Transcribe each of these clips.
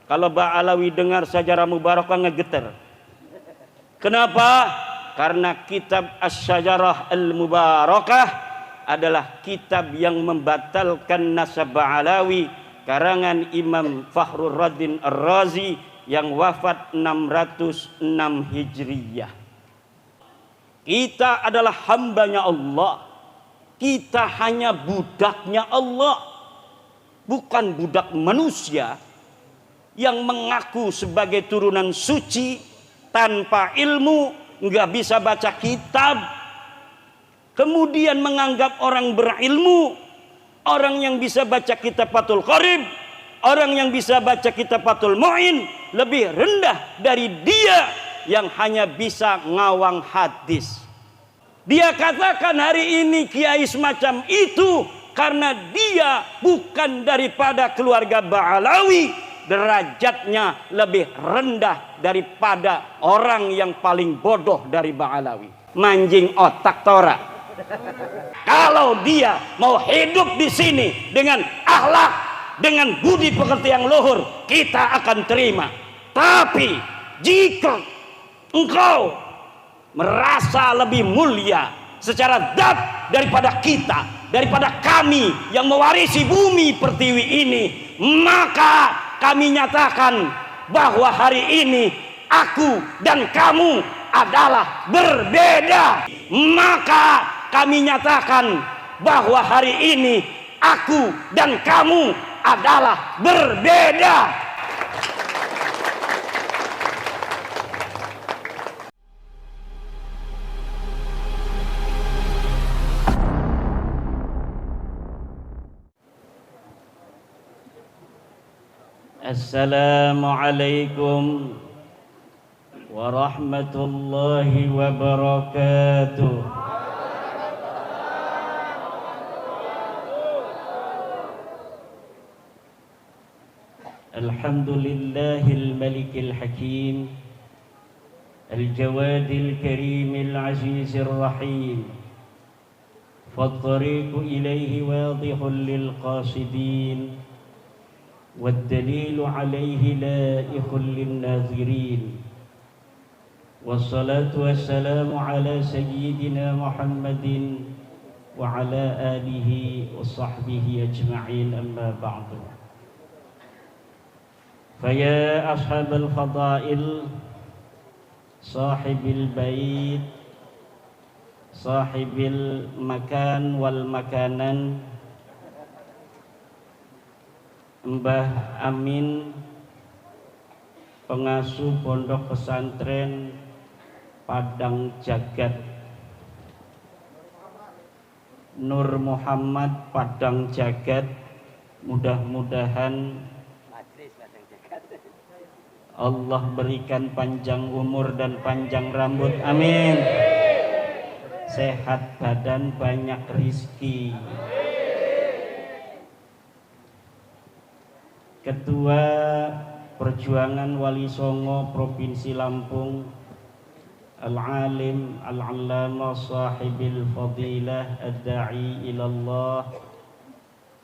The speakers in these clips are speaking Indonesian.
Kalau Ba'alawi dengar Syajarah Mubarakah ngegeter. Kenapa? Karena kitab Asy-Syajarah Al-Mubarakah adalah kitab yang membatalkan nasab Ba'alawi, karangan Imam Fakhrur Raddin Ar-Razi yang wafat 606 Hijriyah. Kita adalah hambanya Allah. Kita hanya budaknya Allah, bukan budak manusia yang mengaku sebagai turunan suci tanpa ilmu, nggak bisa baca kitab, kemudian menganggap orang berilmu, orang yang bisa baca kitab Fathul Qarib, orang yang bisa baca kitab Fathul Mu'in lebih rendah dari dia yang hanya bisa ngawang hadis. Dia katakan hari ini kiai semacam itu karena dia bukan daripada keluarga Ba'alawi, derajatnya lebih rendah daripada orang yang paling bodoh dari Ba'alawi. Manjing otak tora. Kalau dia mau hidup di sini dengan akhlak, dengan budi pekerti yang luhur, kita akan terima. Tapi jika engkau merasa lebih mulia secara zat daripada kita, daripada kami yang mewarisi bumi pertiwi ini, maka kami nyatakan bahwa hari ini aku dan kamu adalah berbeda. Maka kami nyatakan bahwa hari ini aku dan kamu adalah berbeda. Assalamualaikum warahmatullahi wabarakatuh. Alhamdulillahil malikil hakim, al-jawadil karimil azizir rahim, fattariqu ilaihi wadihun lil qasidin, والدليل عليه لائق للناظرين, والصلاة والسلام على سيدنا محمد وعلى آله وصحبه أجمعين. أما بعد، فيا أصحاب الفضائل، صاحب البيت، صاحب المكان والمكانان، Mbah Amin, pengasuh pondok pesantren Padang Jagat, Nur Muhammad Padang Jagat, mudah-mudahan Allah berikan panjang umur dan panjang rambut, amin. Sehat badan, banyak rizki. Ketua Perjuangan Wali Songo Provinsi Lampung, Al-Alim Al-Allamah Sahibil Fadilah Ad-Da'i Ilallah,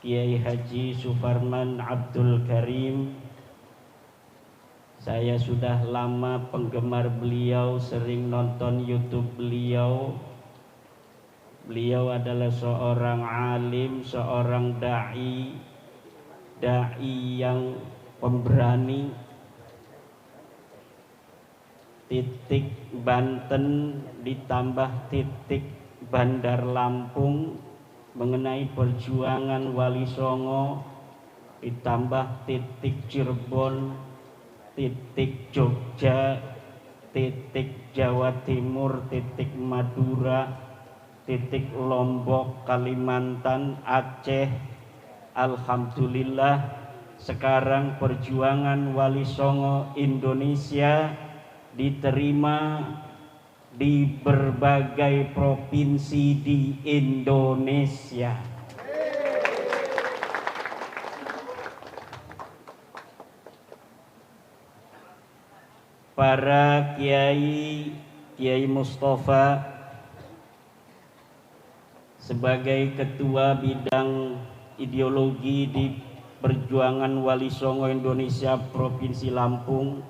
Kiai Haji Sufarman Abdul Karim. Saya sudah lama penggemar beliau, sering nonton YouTube beliau. Beliau adalah seorang alim, seorang da'i yang pemberani. Titik Banten ditambah titik Bandar Lampung mengenai perjuangan Wali Songo, ditambah titik Cirebon, titik Jogja, titik Jawa Timur, titik Madura, titik Lombok, Kalimantan, Aceh. Alhamdulillah, sekarang perjuangan Wali Songo Indonesia diterima di berbagai provinsi di Indonesia. Para kiai, Kiai Mustafa sebagai ketua bidang ideologi di Perjuangan Wali Songo Indonesia Provinsi Lampung,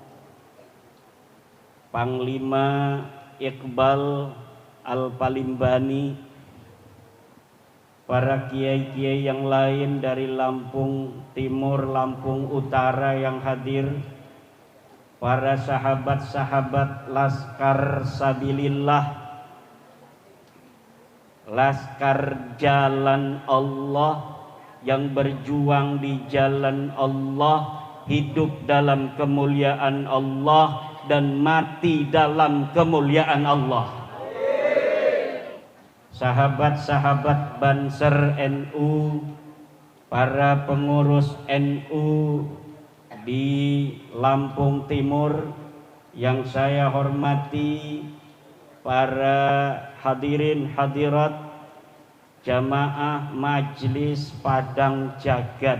Panglima Iqbal Al-Palimbani, para kiai-kiai yang lain dari Lampung Timur, Lampung Utara yang hadir, para sahabat-sahabat Laskar Sabilillah, Laskar Jalan Allah yang berjuang di jalan Allah, hidup dalam kemuliaan Allah dan mati dalam kemuliaan Allah. Sahabat-sahabat Banser NU, para pengurus NU di Lampung Timur yang saya hormati, para hadirin hadirat jamaah Majelis Padang Jagat,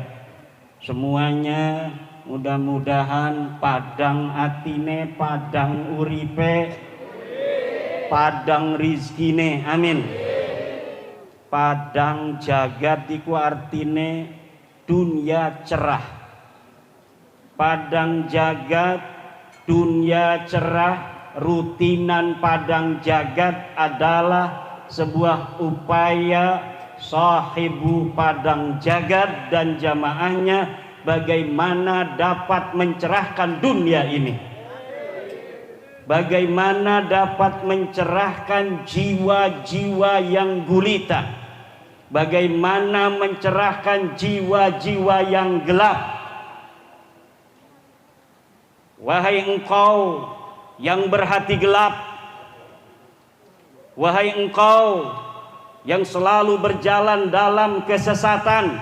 semuanya mudah-mudahan padang atine, padang uripe, padang rizkine, amin. Padang jagat iku artine dunia cerah. Padang jagat, dunia cerah. Rutinan padang jagat adalah sebuah upaya sahibu padang jagat dan jamaahnya bagaimana dapat mencerahkan dunia ini, bagaimana dapat mencerahkan jiwa-jiwa yang gulita, bagaimana mencerahkan jiwa-jiwa yang gelap. Wahai engkau yang berhati gelap, wahai engkau yang selalu berjalan dalam kesesatan,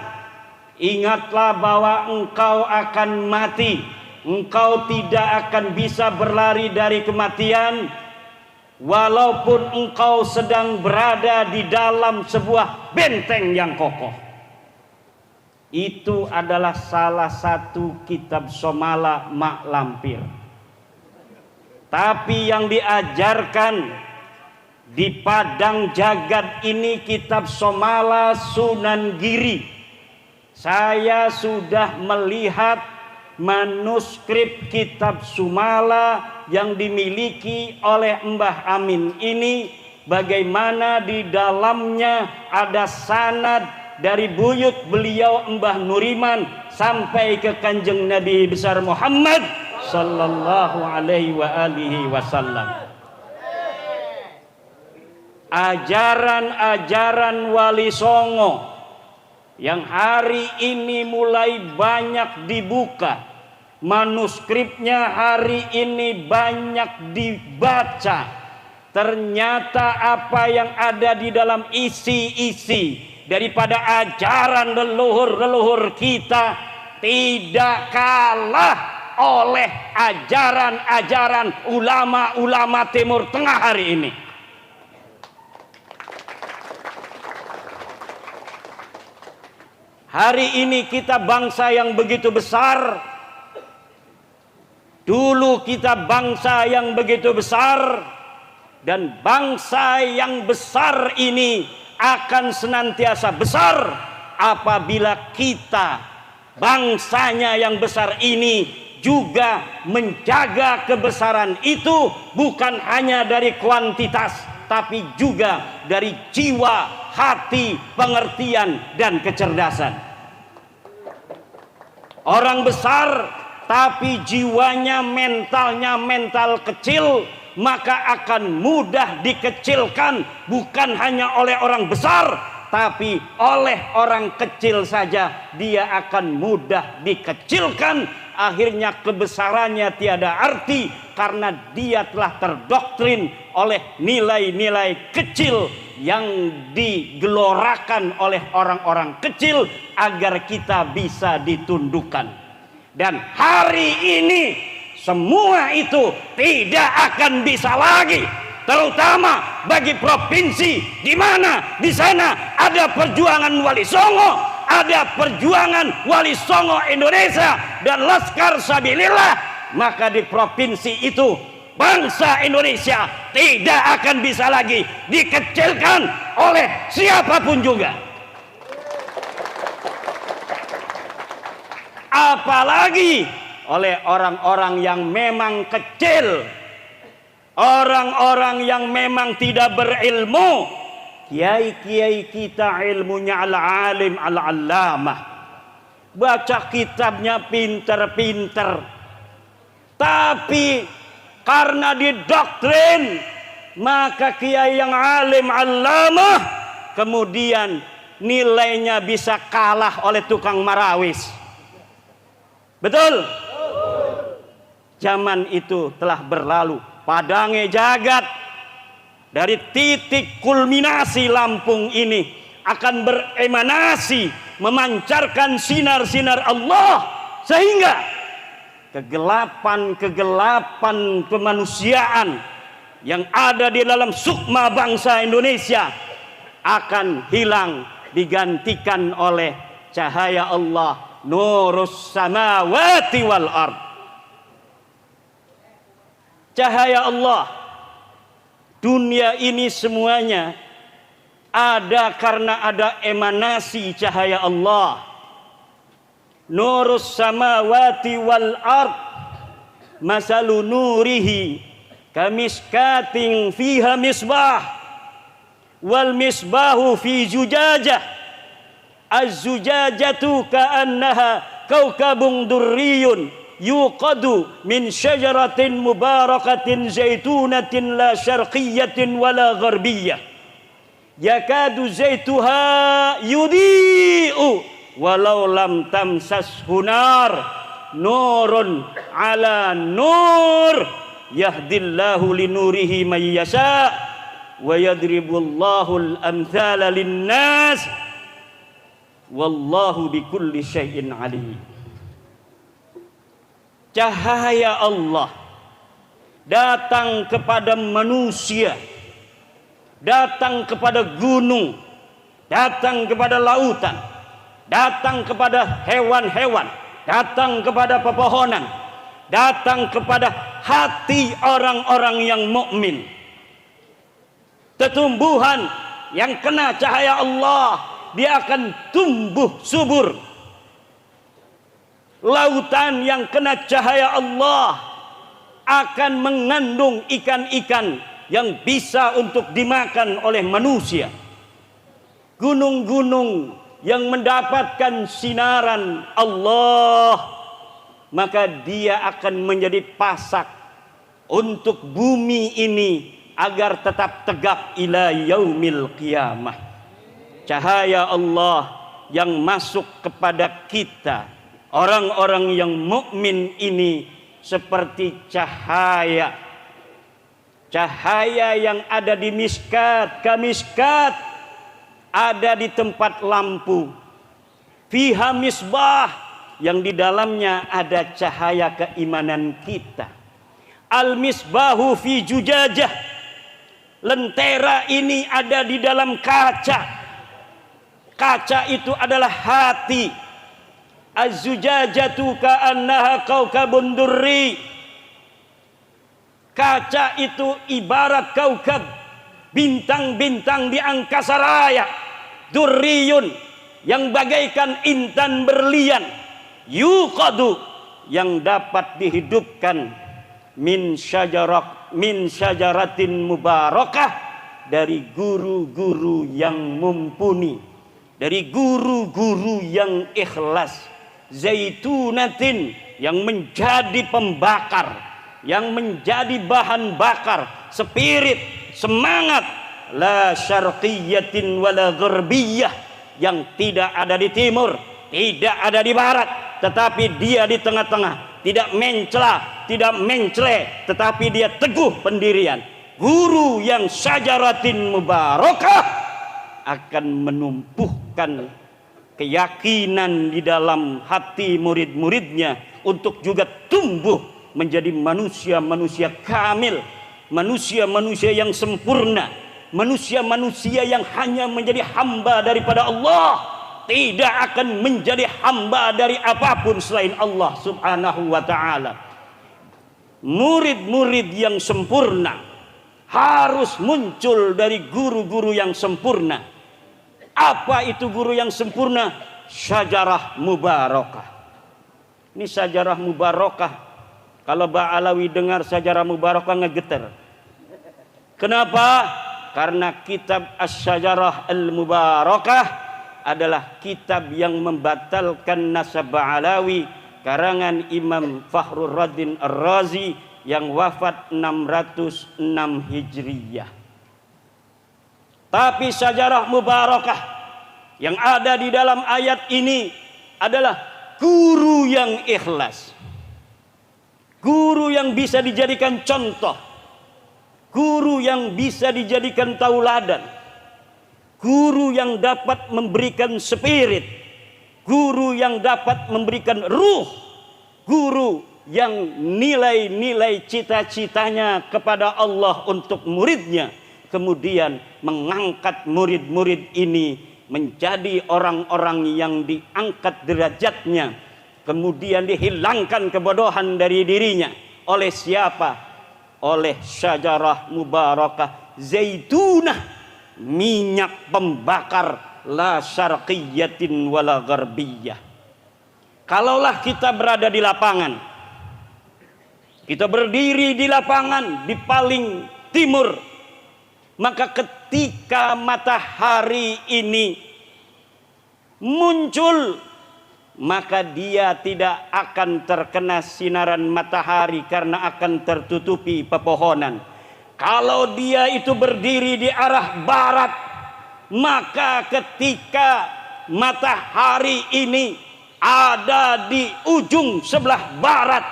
ingatlah bahwa engkau akan mati. Engkau tidak akan bisa berlari dari kematian walaupun engkau sedang berada di dalam sebuah benteng yang kokoh. Itu adalah salah satu kitab Somala Mak Lampir. Tapi yang diajarkan di padang jagat ini kitab Somala Sunan Giri. Saya sudah melihat manuskrip kitab Somala yang dimiliki oleh Mbah Amin ini, bagaimana di dalamnya ada sanad dari buyut beliau Mbah Nuriman sampai ke Kanjeng Nabi besar Muhammad sallallahu alaihi wa alihi wasallam. Ajaran-ajaran Wali Songo yang hari ini mulai banyak dibuka, manuskripnya hari ini banyak dibaca. Ternyata apa yang ada di dalam isi-isi daripada ajaran leluhur-leluhur kita tidak kalah oleh ajaran-ajaran ulama-ulama Timur Tengah hari ini. Hari ini kita bangsa yang begitu besar. Dulu kita bangsa yang begitu besar, dan bangsa yang besar ini akan senantiasa besar apabila kita, bangsanya yang besar ini, juga menjaga kebesaran itu bukan hanya dari kuantitas, tapi juga dari jiwa, hati, pengertian, dan kecerdasan. Orang besar tapi jiwanya, mentalnya mental kecil, maka akan mudah dikecilkan, bukan hanya oleh orang besar, tapi oleh orang kecil saja dia akan mudah dikecilkan. Akhirnya kebesarannya tiada arti karena dia telah terdoktrin oleh nilai-nilai kecil yang digelorakan oleh orang-orang kecil agar kita bisa ditundukkan. Dan hari ini semua itu tidak akan bisa lagi, terutama bagi provinsi di mana di sana ada perjuangan Wali Songo, ada perjuangan Wali Songo Indonesia dan Laskar Sabilillah. Maka di provinsi itu bangsa Indonesia tidak akan bisa lagi dikecilkan oleh siapapun juga. apalagi oleh orang-orang yang memang kecil, orang-orang yang memang tidak berilmu. Kiai-kiai kita ilmunya al-alim al-allamah, baca kitabnya pinter-pinter, tapi karena didoktrin, maka kiai yang alim allamah kemudian nilainya bisa kalah oleh tukang marawis. Betul? Zaman itu telah berlalu. Padange jagat, dari titik kulminasi Lampung ini akan beremanasi, memancarkan sinar-sinar Allah, sehingga kegelapan kemanusiaan yang ada di dalam sukma bangsa Indonesia akan hilang, digantikan oleh cahaya Allah, nurus samawati wal ard. Cahaya Allah, dunia ini semuanya ada karena ada emanasi cahaya Allah. Nurus samawati wal ard masalu nurihi kamiskatin fiha misbah wal misbahu fi zujajah az-zujajatu ka'annaha kaukabun durriyun yuqadu min syajaratin mubarakatin zaitunatin la syarqiyatin wala gharbiyah yakadu zaituha yudi'u walau lam tamsashu nar nurun ala nur yahdillahu linurihi may yasha wa yadribullahu al-amthala linnas wallahu bikulli syai'in alim. Cahaya Allah datang kepada manusia, datang kepada gunung, datang kepada lautan, datang kepada hewan-hewan, datang kepada pepohonan, datang kepada hati orang-orang yang mukmin. Tumbuhan yang kena cahaya Allah, dia akan tumbuh subur. Lautan yang kena cahaya Allah akan mengandung ikan-ikan yang bisa untuk dimakan oleh manusia. Gunung-gunung yang mendapatkan sinaran Allah, maka dia akan menjadi pasak untuk bumi ini agar tetap tegak ila yaumil qiyamah. Cahaya Allah yang masuk kepada kita, orang-orang yang mukmin ini, seperti cahaya yang ada di miskat, kamiskat, ada di tempat lampu. Fiha misbah, yang di dalamnya ada cahaya keimanan kita. Al misbahu fi jujajah, lentera ini ada di dalam kaca. Kaca itu adalah hati. Az-zujajatu ka'annaha kaukabun durri. Kaca itu ibarat kaukab, bintang-bintang di angkasa raya. Durriyun, yang bagaikan intan berlian. Yuqadu, yang dapat dihidupkan. Min syajaratin mubarakah, dari guru-guru yang mumpuni, dari guru-guru yang ikhlas. Zaitunatin, yang menjadi pembakar, yang menjadi bahan bakar, spirit, semangat. La syarqiyatin wala gharbiyah, yang tidak ada di timur, tidak ada di barat, tetapi dia di tengah-tengah, tidak mencela, tidak mencele, tetapi dia teguh pendirian. Guru yang syajaratin mubarakah akan menumpuhkan keyakinan di dalam hati murid-muridnya untuk juga tumbuh menjadi manusia-manusia kamil, manusia-manusia yang sempurna, manusia-manusia yang hanya menjadi hamba daripada Allah, tidak akan menjadi hamba dari apapun selain Allah subhanahu wa ta'ala. Murid-murid yang sempurna harus muncul dari guru-guru yang sempurna. Apa itu guru yang sempurna? Syajarah mubarakah. Ini Syajarah Mubarakah. Kalau Ba'alawi dengar Syajarah Mubarakah ngegeter. Kenapa? Karena kitab Asy-Syajarah Al-Mubarakah adalah kitab yang membatalkan nasab Ba'alawi, karangan Imam Fakhrur Raddin Ar-Razi yang wafat 606 Hijriyah. Tapi Syajarah Mubarakah yang ada di dalam ayat ini adalah guru yang ikhlas, guru yang bisa dijadikan contoh, guru yang bisa dijadikan tauladan, guru yang dapat memberikan spirit, guru yang dapat memberikan ruh, guru yang nilai-nilai cita-citanya kepada Allah untuk muridnya, kemudian mengangkat murid-murid ini menjadi orang-orang yang diangkat derajatnya, kemudian dihilangkan kebodohan dari dirinya. Oleh siapa? Oleh Syajarah Mubarakah Zaitunah, minyak pembakar, la syarqiyatin wala gharbiyah. Kalaulah kita berada di lapangan, kita berdiri di lapangan di paling timur, maka ketika matahari ini muncul, maka dia tidak akan terkena sinaran matahari karena akan tertutupi pepohonan. Kalau dia itu berdiri di arah barat, maka ketika matahari ini ada di ujung sebelah barat,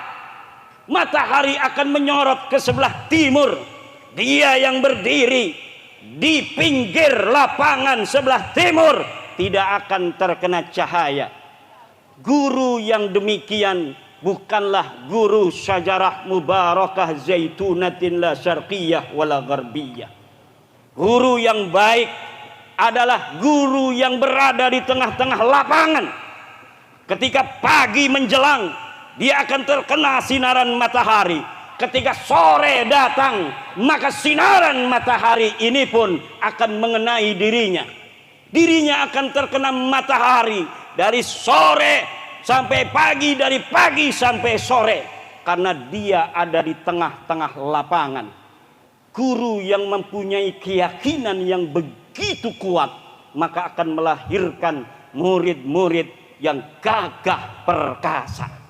matahari akan menyorot ke sebelah timur. Dia yang berdiri di pinggir lapangan sebelah timur tidak akan terkena cahaya. Guru yang demikian bukanlah guru Syajarah Mubarakah Zaitunatin la syarqiyah wala gharbiyah. Guru yang baik adalah guru yang berada di tengah-tengah lapangan. Ketika pagi menjelang, dia akan terkena sinaran matahari. Ketika sore datang, maka sinaran matahari ini pun akan mengenai dirinya. Dirinya akan terkena matahari dari sore sampai pagi, dari pagi sampai sore, karena dia ada di tengah-tengah lapangan. Guru yang mempunyai keyakinan yang begitu kuat, maka akan melahirkan murid-murid yang gagah perkasa.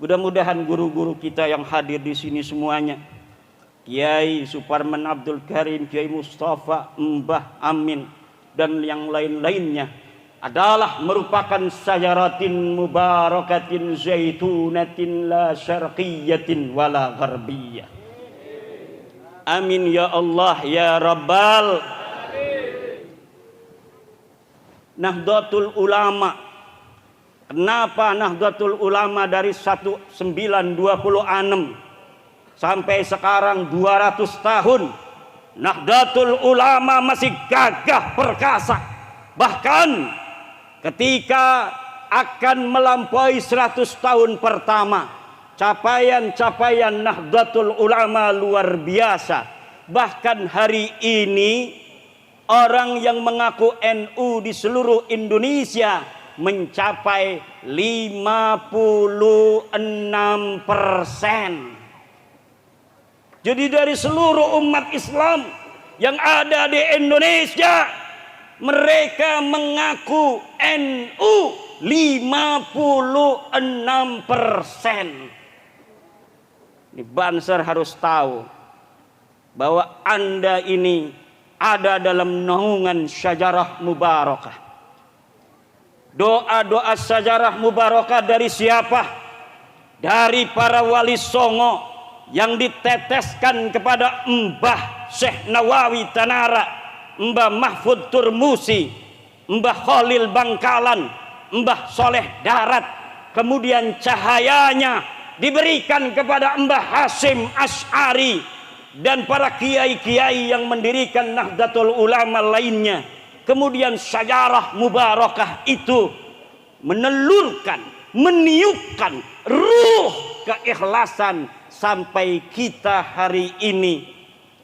Mudah-mudahan guru-guru kita yang hadir di sini semuanya, Kiai Suparman Abdul Karim, Kiai Mustafa, Mbah Amin, dan yang lain-lainnya adalah merupakan syajaratin mubarakatin zaitunatin la syarqiyatin wala gharbiyah. Amin ya Allah ya Rabbal. Nahdlatul Ulama. Kenapa Nahdlatul Ulama dari 1926 sampai sekarang 200 tahun Nahdlatul Ulama masih gagah perkasa. Bahkan ketika akan melampaui 100 tahun pertama, capaian-capaian Nahdlatul Ulama luar biasa. Bahkan hari ini orang yang mengaku NU di seluruh Indonesia mencapai 56%. Jadi dari seluruh umat Islam yang ada di Indonesia, mereka mengaku NU 56%. Ini Banser harus tahu bahwa Anda ini ada dalam naungan Syajarah Mubarakah. Doa-doa Syajarah Mubarakah dari siapa? Dari para wali songo yang diteteskan kepada Mbah Syekh Nawawi Tanara, Mbah Mahfud Turmusi, Mbah Khalil Bangkalan, Mbah Soleh Darat. Kemudian cahayanya diberikan kepada Mbah Hasyim Asy'ari dan para kiai-kiai yang mendirikan Nahdlatul Ulama lainnya. Kemudian Syajarah Mubarakah itu menelurkan, meniupkan ruh keikhlasan sampai kita hari ini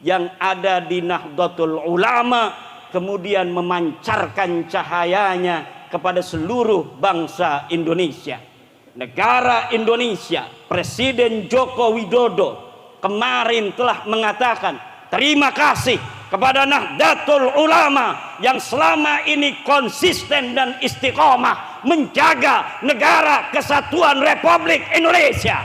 yang ada di Nahdlatul Ulama, kemudian memancarkan cahayanya kepada seluruh bangsa Indonesia. Negara Indonesia, Presiden Joko Widodo kemarin telah mengatakan terima kasih kepada Nahdlatul Ulama yang selama ini konsisten dan istiqomah menjaga negara kesatuan Republik Indonesia.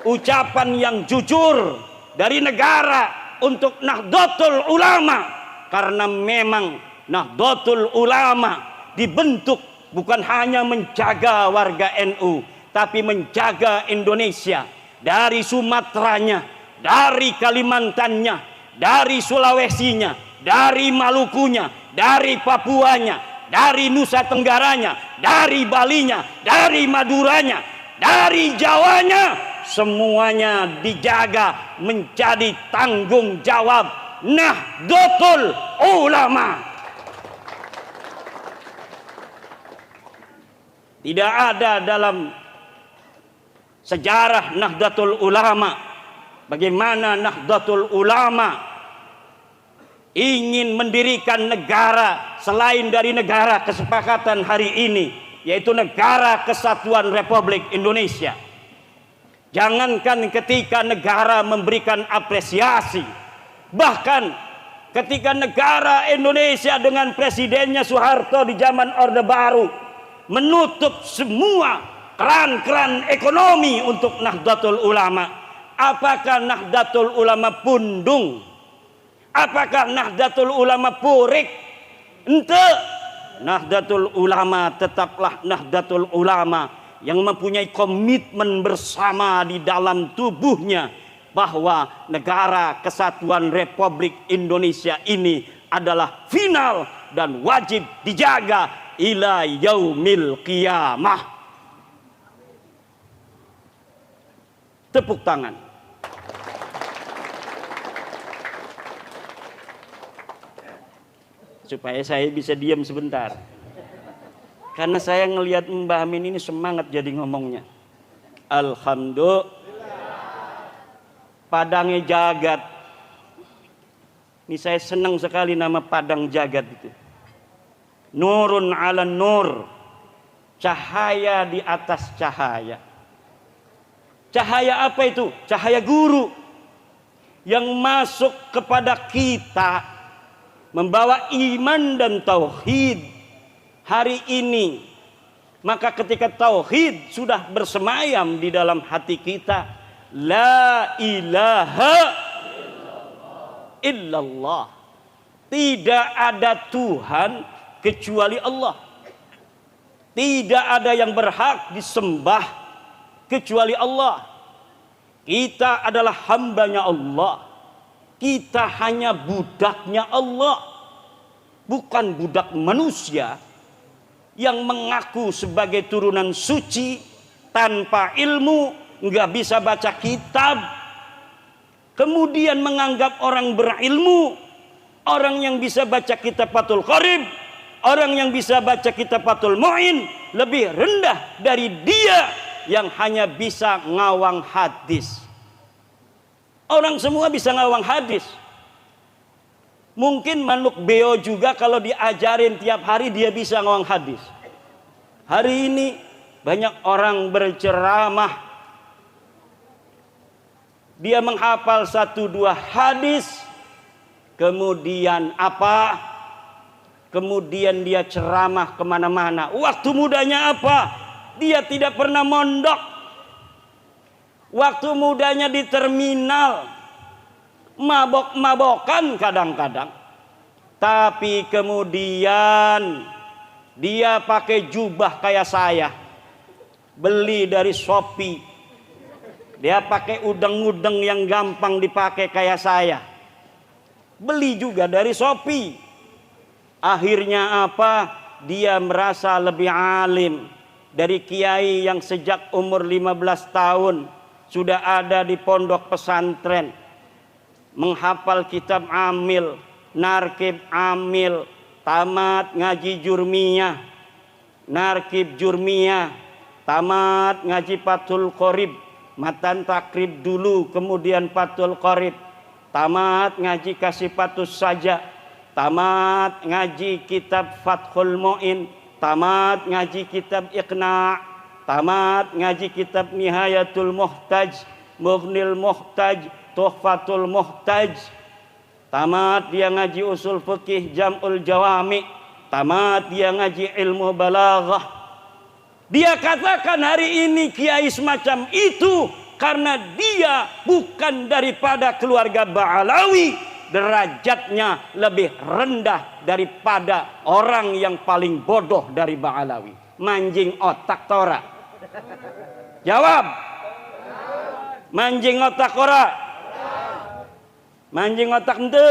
Ucapan yang jujur dari negara untuk Nahdlatul Ulama, karena memang Nahdlatul Ulama dibentuk bukan hanya menjaga warga NU, tapi menjaga Indonesia dari Sumateranya, dari Kalimantannya, dari Sulawesinya, dari Malukunya, dari Papuanya, dari Nusa Tenggaranya, dari Balinya, dari Maduranya, dari Jawanya, semuanya dijaga menjadi tanggung jawab Nahdlatul Ulama. Tidak ada dalam sejarah Nahdlatul Ulama bagaimana Nahdlatul Ulama ingin mendirikan negara selain dari negara kesepakatan hari ini, yaitu Negara Kesatuan Republik Indonesia. Jangankan ketika negara memberikan apresiasi, bahkan ketika negara Indonesia dengan presidennya Soeharto di zaman Orde Baru menutup semua keran-keran ekonomi untuk Nahdlatul Ulama, apakah Nahdlatul Ulama pundung? Apakah Nahdlatul Ulama purik? Ente, Nahdlatul Ulama tetaplah Nahdlatul Ulama yang mempunyai komitmen bersama di dalam tubuhnya bahwa Negara Kesatuan Republik Indonesia ini adalah final dan wajib dijaga ila yaumil qiyamah. Tepuk tangan. Supaya saya bisa diam sebentar. Karena saya ngelihat Mbah Amin ini semangat jadi ngomongnya. Alhamdulillah. Padangnya jagat. Ini saya senang sekali nama Padang Jagat itu. Nurun ala nur. Cahaya di atas cahaya. Cahaya apa itu? Cahaya guru. Yang masuk kepada kita. Membawa iman dan tauhid. Hari ini, maka ketika tauhid sudah bersemayam di dalam hati kita, la ilaha illallah, tidak ada Tuhan kecuali Allah, tidak ada yang berhak disembah kecuali Allah. Kita adalah hambanya Allah, kita hanya budaknya Allah, bukan budak manusia yang mengaku sebagai turunan suci tanpa ilmu, nggak bisa baca kitab, kemudian menganggap orang berilmu, orang yang bisa baca kitab Fathul Qorib, orang yang bisa baca kitab Fathul Mu'in lebih rendah dari dia yang hanya bisa ngawang hadis. Orang semua bisa ngawang hadis. Mungkin Manuk Beo juga kalau diajarin tiap hari dia bisa ngawang hadis. Hari ini banyak orang berceramah, dia menghafal 1-2 hadis, kemudian apa? Kemudian dia ceramah kemana-mana. Waktu mudanya apa? Dia tidak pernah mondok. Waktu mudanya di terminal, mabok-mabokan kadang-kadang. Tapi kemudian dia pakai jubah kayak saya, beli dari Shopee. Dia pakai udeng-udeng yang gampang dipakai kayak saya, beli juga dari Shopee. Akhirnya apa? Dia merasa lebih alim dari kiai yang sejak umur 15 tahun sudah ada di pondok pesantren, menghafal kitab Amil, Narkib Amil, tamat ngaji Jurmiyah, Narkib Jurmiyah, tamat ngaji Fathul Qorib, matan takrib dulu kemudian Fathul Qorib, tamat ngaji Kasifatus Saja, tamat ngaji kitab Fathul Mu'in, tamat ngaji kitab Iqna', tamat ngaji kitab Nihayatul Muhtaj, Mughnil Muhtaj, Tuhfatul Muhtaj, tamat dia ngaji usul fikih Jam'ul Jawami, tamat dia ngaji ilmu balaghah. Dia katakan hari ini kiai semacam itu karena dia bukan daripada keluarga Ba'alawi, derajatnya lebih rendah daripada orang yang paling bodoh dari Ba'alawi. Manjing otak tora. Jawab. Manjing otak ora. Manjing otak ente.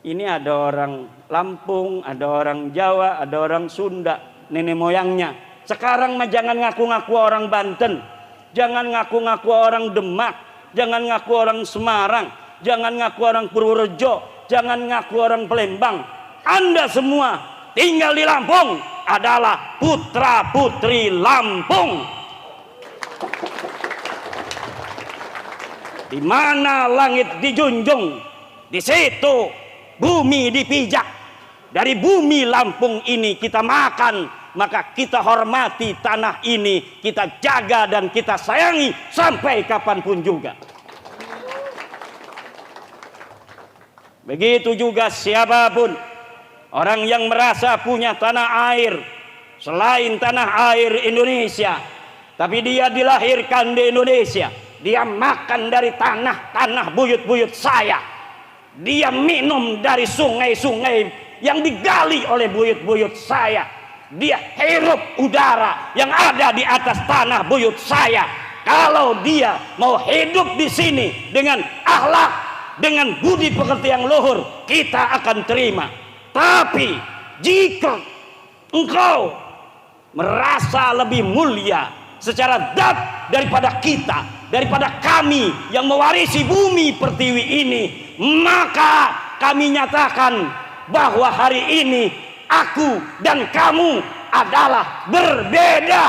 Ini ada orang Lampung, ada orang Jawa, ada orang Sunda, nenek moyangnya. Sekarang mah jangan ngaku-ngaku orang Banten, jangan ngaku-ngaku orang Demak, jangan ngaku orang Semarang, jangan ngaku orang Purworejo, jangan ngaku orang Palembang. Anda semua tinggal di Lampung adalah putra-putri Lampung. Di mana langit dijunjung, di situ bumi dipijak. Dari bumi Lampung ini kita makan, maka kita hormati tanah ini, kita jaga dan kita sayangi sampai kapanpun juga. Begitu juga siapapun orang yang merasa punya tanah air selain tanah air Indonesia, tapi dia dilahirkan di Indonesia, dia makan dari tanah buyut-buyut saya, dia minum dari sungai-sungai yang digali oleh buyut-buyut saya, dia hirup udara yang ada di atas tanah buyut saya. Kalau dia mau hidup di sini dengan akhlak, dengan budi pekerti yang luhur, kita akan terima. Tapi jika engkau merasa lebih mulia secara zat daripada kita, daripada kami yang mewarisi bumi pertiwi ini, maka kami nyatakan bahwa hari ini aku dan kamu adalah berbeda.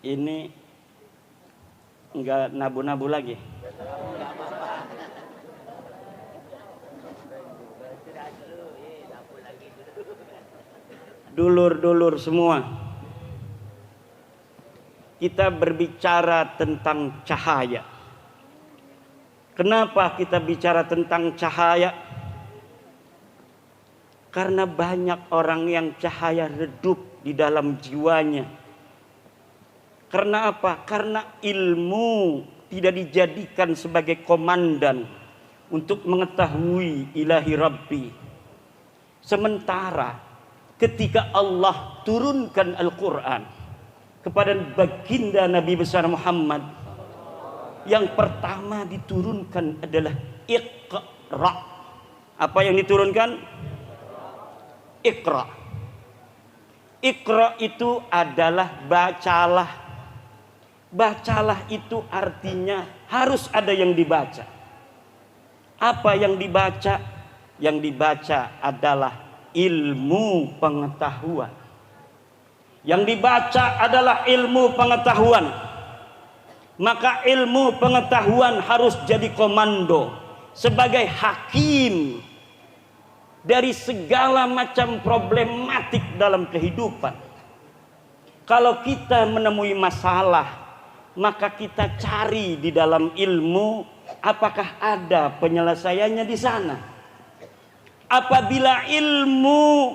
Ini enggak nabu-nabu lagi. Dulur-dulur semua, kita berbicara tentang cahaya. Kenapa kita bicara tentang cahaya? Karena banyak orang yang cahaya redup di dalam jiwanya. Karena apa? Karena ilmu tidak dijadikan sebagai komandan untuk mengetahui ilahi Rabbi. Sementara ketika Allah turunkan Al-Quran kepada baginda Nabi besar Muhammad, yang pertama diturunkan adalah Iqra. Apa yang diturunkan? Iqra. Iqra itu adalah bacalah. Bacalah itu artinya harus ada yang dibaca. Apa yang dibaca? Yang dibaca adalah ilmu pengetahuan. Yang dibaca adalah ilmu pengetahuan. Maka ilmu pengetahuan harus jadi komando sebagai hakim dari segala macam problematik dalam kehidupan. Kalau kita menemui masalah, maka kita cari di dalam ilmu apakah ada penyelesaiannya di sana. Apabila ilmu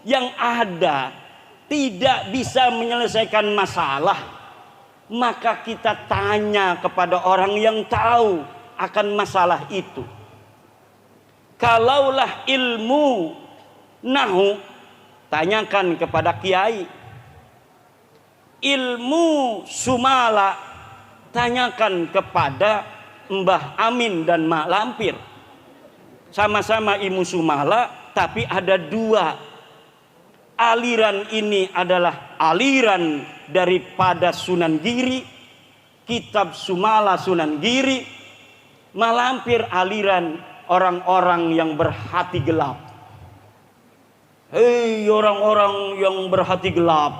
yang ada tidak bisa menyelesaikan masalah, maka kita tanya kepada orang yang tahu akan masalah itu. Kalaulah ilmu nahu, tanyakan kepada kiai. Ilmu sumala, tanyakan kepada Mbah Amin dan Mak Lampir. Sama-sama ilmu sumala, tapi ada dua. Aliran ini adalah aliran daripada Sunan Giri, kitab Sumala Sunan Giri. Mak Lampir aliran orang-orang yang berhati gelap. Hei orang-orang yang berhati gelap,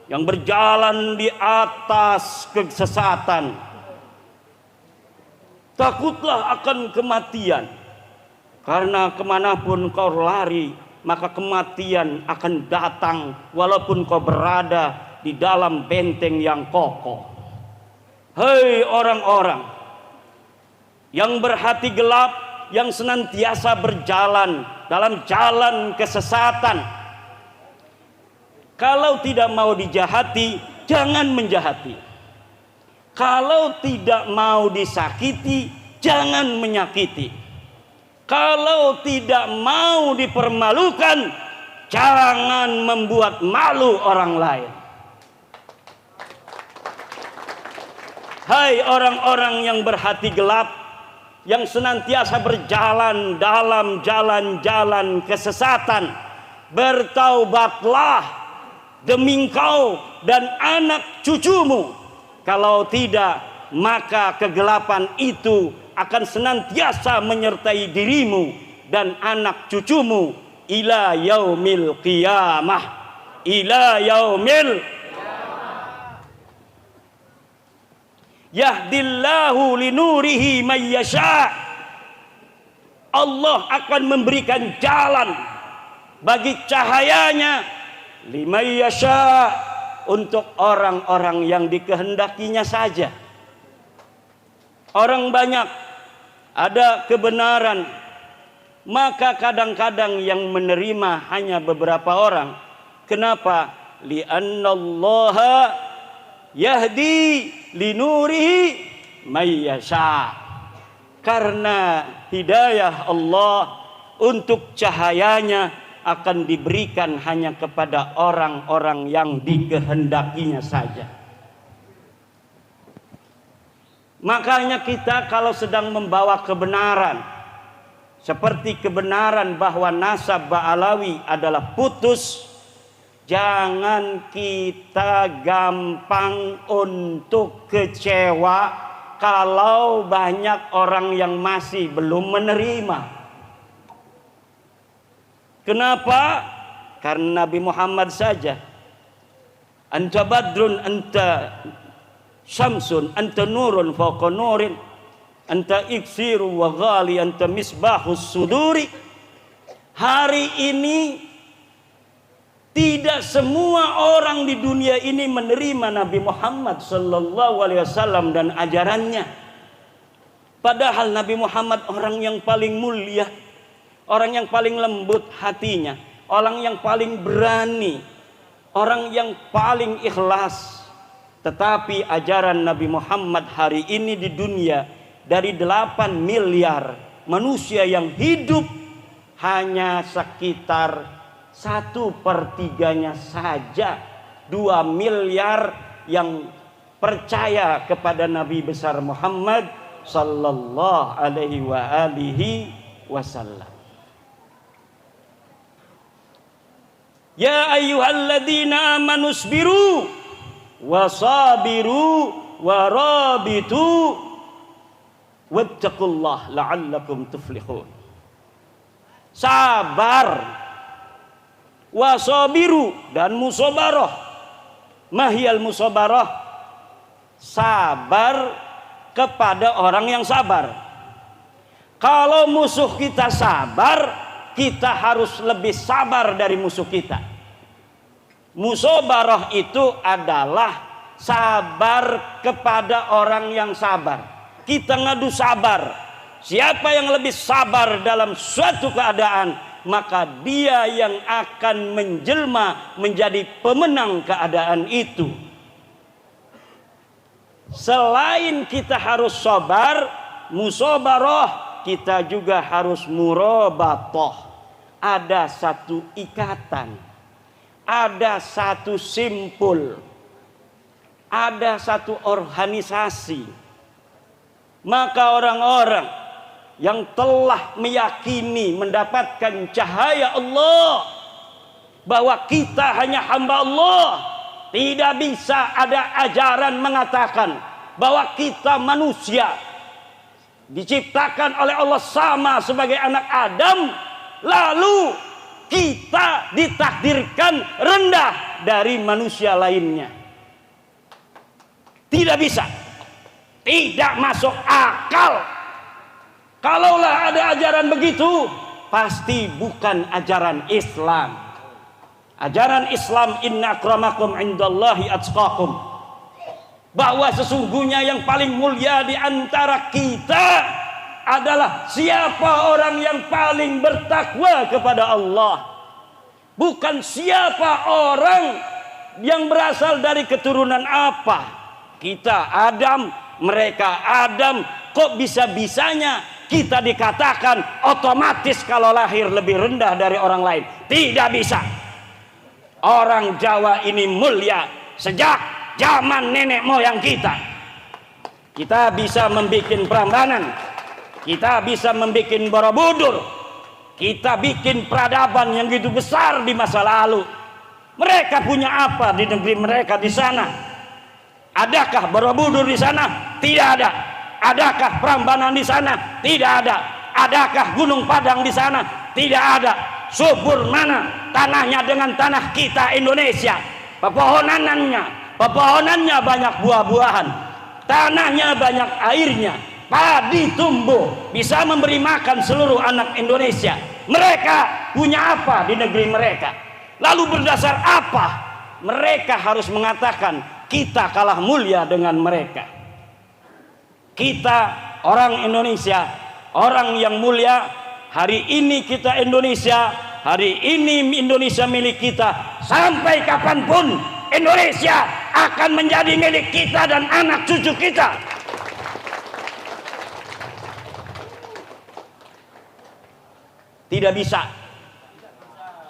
yang berjalan di atas kesesatan. Takutlah akan kematian, karena kemanapun kau lari, maka kematian akan datang walaupun kau berada di dalam benteng yang kokoh. Hei orang-orang yang berhati gelap, yang senantiasa berjalan dalam jalan kesesatan, kalau tidak mau dijahati, jangan menjahati. Kalau tidak mau disakiti, jangan menyakiti. Kalau tidak mau dipermalukan, jangan membuat malu orang lain. Hai orang-orang yang berhati gelap, yang senantiasa berjalan dalam jalan-jalan kesesatan, bertaubatlah demi engkau dan anak cucumu. Kalau tidak, maka kegelapan itu akan senantiasa menyertai dirimu dan anak cucumu ila yaumil qiyamah. Ila yaumil yahdillahu linurihi may yasha. Allah akan memberikan jalan bagi cahayanya liman yasha, untuk orang-orang yang dikehendakinya saja. Orang banyak ada kebenaran, maka kadang-kadang yang menerima hanya beberapa orang. Kenapa? Li'annallaha yahdi linurihi may yasha. Karena hidayah Allah untuk cahayanya akan diberikan hanya kepada orang-orang yang dikehendakinya saja. Makanya kita kalau sedang membawa kebenaran, seperti kebenaran bahwa nasab Ba'alawi adalah putus, jangan kita gampang untuk kecewa kalau banyak orang yang masih belum menerima. Kenapa? Karena Nabi Muhammad saja. Anta badrun, anta syamsun, anta nurun fawqa nurin, anta iksiru wa ghali, anta misbahus suduri. Hari ini tidak semua orang di dunia ini menerima Nabi Muhammad sallallahu alaihi wasallam dan ajarannya. Padahal Nabi Muhammad orang yang paling mulia, orang yang paling lembut hatinya, orang yang paling berani, orang yang paling ikhlas. Tetapi ajaran Nabi Muhammad hari ini di dunia, dari 8 miliar manusia yang hidup, hanya sekitar 1/3 saja, 2 miliar yang percaya kepada Nabi besar Muhammad sallallahu alaihi wasallam. Ya ayyuhalladzina amanu isbiru wasabiru warabitu wattaqullah la'allakum tuflihun. Sabar, wasabiru, dan musabarah. Mahiyal musabarah? Sabar kepada orang yang sabar. Kalau musuh kita sabar, kita harus lebih sabar dari musuh kita. Musabarah itu adalah sabar kepada orang yang sabar. Kita ngadu sabar. Siapa yang lebih sabar dalam suatu keadaan, maka dia yang akan menjelma menjadi pemenang keadaan itu. Selain kita harus sabar, musabarah, kita juga harus murabatah. Ada satu ikatan, ada satu simpul, ada satu organisasi. Maka orang-orang yang telah meyakini mendapatkan cahaya Allah, bahwa kita hanya hamba Allah, tidak bisa ada ajaran mengatakan bahwa kita manusia diciptakan oleh Allah sama sebagai anak Adam, lalu kita ditakdirkan rendah. dari manusia lainnya. Tidak bisa, tidak masuk akal. Kalaulah ada ajaran begitu, pasti bukan ajaran Islam. Ajaran Islam, inna akramakum indallahi atqakum, bahwa sesungguhnya yang paling mulia di antara kita adalah siapa orang yang paling bertakwa kepada Allah, bukan siapa orang yang berasal dari keturunan apa. Kita Adam, mereka Adam. Kok bisa-bisanya kita dikatakan otomatis kalau lahir lebih rendah dari orang lain? Tidak bisa. Orang Jawa ini mulia sejak zaman nenek moyang kita. Kita bisa membuat Prambanan, kita bisa membuat Borobudur, kita bikin peradaban yang gitu besar di masa lalu. Mereka punya apa di negeri mereka di sana? Adakah Borobudur di sana? Tidak ada. Adakah Prambanan di sana? Tidak ada. Adakah Gunung Padang di sana? Tidak ada. Subur mana tanahnya dengan tanah kita Indonesia? Pepohonannya banyak buah-buahan, tanahnya banyak airnya, padi tumbuh, bisa memberi makan seluruh anak Indonesia. Mereka punya apa di negeri mereka? Lalu berdasar apa mereka harus mengatakan kita kalah mulia dengan mereka? Kita orang Indonesia, orang yang mulia. Hari ini kita Indonesia, hari ini Indonesia milik kita. Sampai kapanpun Indonesia akan menjadi milik kita dan anak cucu kita. Tidak bisa.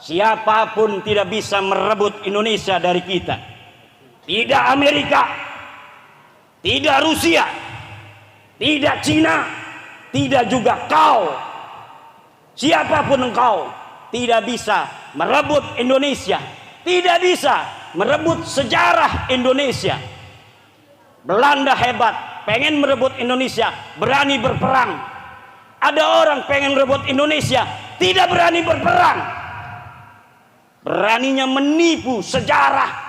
Siapapun tidak bisa merebut Indonesia dari kita. Tidak Amerika, tidak Rusia, tidak Cina, tidak juga kau. Siapapun engkau tidak bisa merebut Indonesia, tidak bisa merebut sejarah Indonesia. Belanda hebat, pengen merebut Indonesia, berani berperang. Ada orang pengen merebut Indonesia, tidak berani berperang. Beraninya menipu sejarah.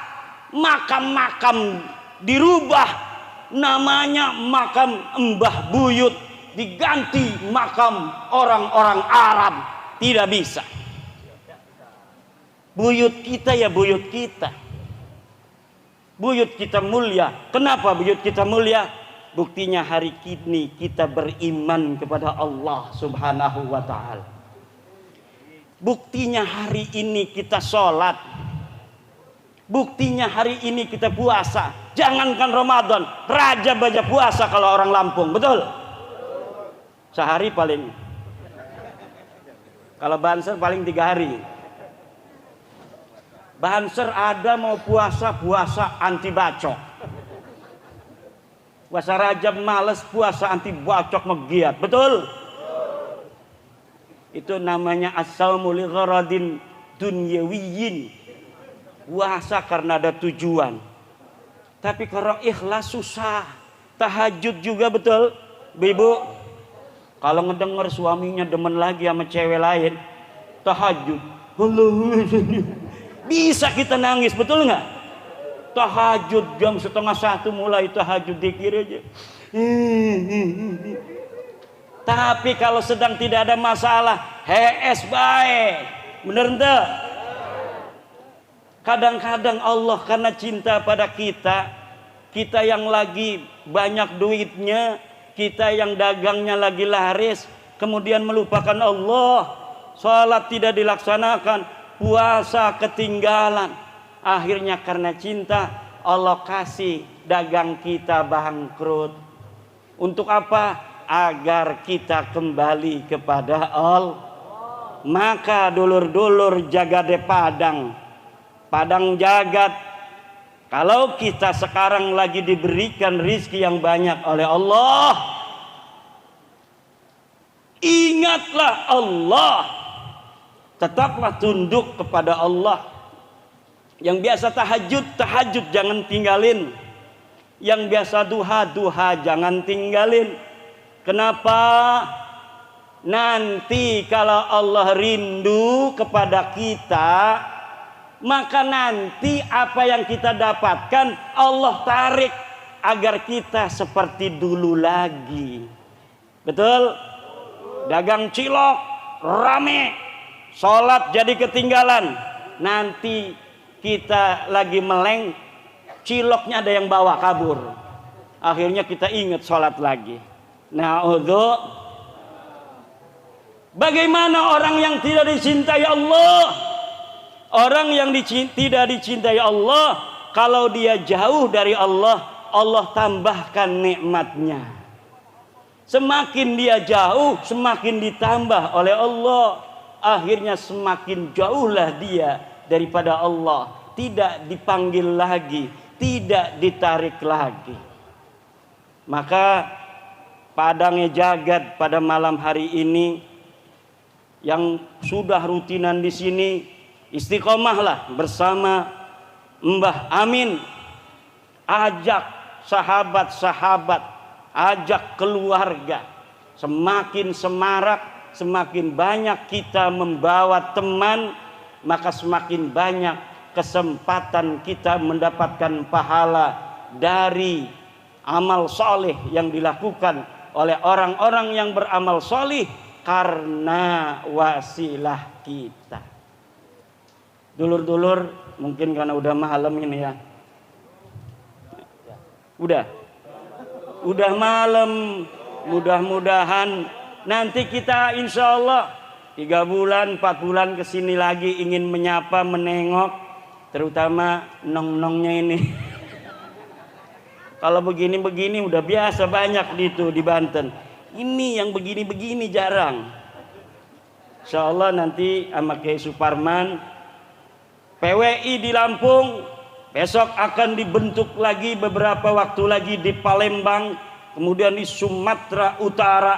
Makam-makam dirubah, namanya makam Mbah Buyut diganti makam orang-orang Arab. Tidak bisa. Buyut kita ya buyut kita. Buyut kita mulia. Kenapa buyut kita mulia? Buktinya hari ini kita beriman kepada Allah Subhanahu wa ta'ala. Buktinya hari ini kita sholat. Buktinya hari ini kita puasa. Jangankan Ramadan, Rajab aja puasa kalau orang Lampung, betul? Sehari paling. Kalau Banser paling 3 hari. Banser ada mau puasa anti bacok. Puasa Rajab males, puasa anti bacok megiat, betul? Itu namanya as-saumu li gharadin dunyawiyyin. Puasa karena ada tujuan. Tapi kalau ikhlas susah. Tahajud juga, betul, Ibu? Kalau ngedenger suaminya demen lagi sama cewek lain, tahajud, bisa kita nangis, betul nggak? Tahajud jam 12:30 mulai tahajud dikir aja. Tapi kalau sedang tidak ada masalah, hes baik, bener enggak? Kadang-kadang Allah karena cinta pada kita, kita yang lagi banyak duitnya, kita yang dagangnya lagi laris, kemudian melupakan Allah, sholat tidak dilaksanakan, puasa ketinggalan. Akhirnya karena cinta, Allah kasih dagang kita bangkrut. Untuk apa? Agar kita kembali kepada Allah. Maka dulur-dulur jagade Padang jagat. Kalau kita sekarang lagi diberikan rizki yang banyak oleh Allah, ingatlah Allah. Tetaplah tunduk kepada Allah. Yang biasa tahajud jangan tinggalin. Yang biasa duha jangan tinggalin. Kenapa? Nanti kalau Allah rindu kepada kita, maka nanti apa yang kita dapatkan Allah tarik agar kita seperti dulu lagi. Betul? Dagang cilok rame, sholat jadi ketinggalan, nanti kita lagi meleng, ciloknya ada yang bawa kabur, akhirnya kita ingat sholat lagi. Na'udzu. Bagaimana orang yang tidak dicintai Allah? Orang yang tidak dicintai Allah, kalau dia jauh dari Allah, Allah tambahkan nikmatnya. Semakin dia jauh, semakin ditambah oleh Allah. Akhirnya semakin jauhlah dia daripada Allah. Tidak dipanggil lagi, tidak ditarik lagi. Maka padangnya jagat pada malam hari ini, yang sudah rutinan di sini, istiqomahlah bersama Mbah Amin. Ajak sahabat-sahabat, ajak keluarga. Semakin semarak, semakin banyak kita membawa teman, maka semakin banyak kesempatan kita mendapatkan pahala dari amal soleh yang dilakukan oleh orang-orang yang beramal soleh karena wasilah kita. Dulur-dulur, mungkin karena udah malam ini ya. Udah malam. Mudah-mudahan nanti kita insya Allah 3 bulan, 4 bulan kesini lagi ingin menyapa, menengok, terutama nong-nongnya ini. Kalau begini-begini udah biasa banyak di Banten. Ini yang begini-begini jarang. Insya Allah nanti sama Kiai Suparman, PWI di Lampung, besok akan dibentuk lagi beberapa waktu lagi di Palembang, kemudian di Sumatera Utara,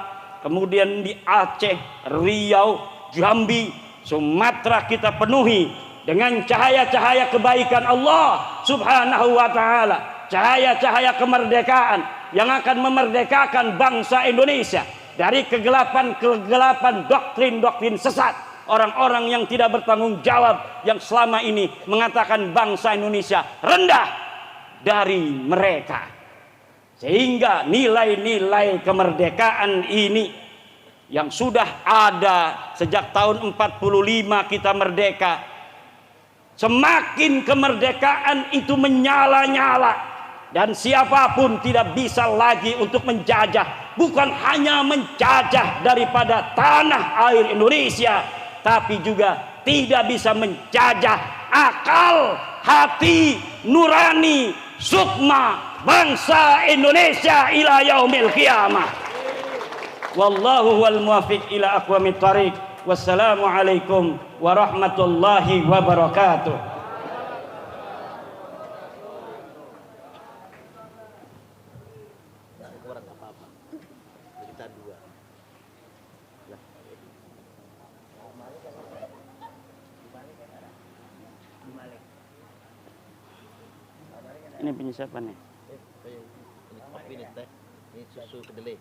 kemudian di Aceh, Riau, Jambi, Sumatera kita penuhi dengan cahaya-cahaya kebaikan Allah Subhanahu wa ta'ala, cahaya-cahaya kemerdekaan yang akan memerdekakan bangsa Indonesia dari kegelapan-kegelapan doktrin-doktrin sesat orang-orang yang tidak bertanggung jawab yang selama ini mengatakan bangsa Indonesia rendah dari mereka. Sehingga nilai-nilai kemerdekaan ini yang sudah ada sejak tahun 45 kita merdeka, semakin kemerdekaan itu menyala-nyala dan siapapun tidak bisa lagi untuk menjajah, bukan hanya menjajah daripada tanah air Indonesia, tapi juga tidak bisa menjajah akal, hati, nurani, sukma bangsa Indonesia ila yaumil qiyamah. Wallahu wal muwaffiq ila aqwamit thariq. Wassalamualaikum warahmatullahi wabarakatuh. Ini punya siapa nih? Ini kopi nih teh, ini susu kedelai.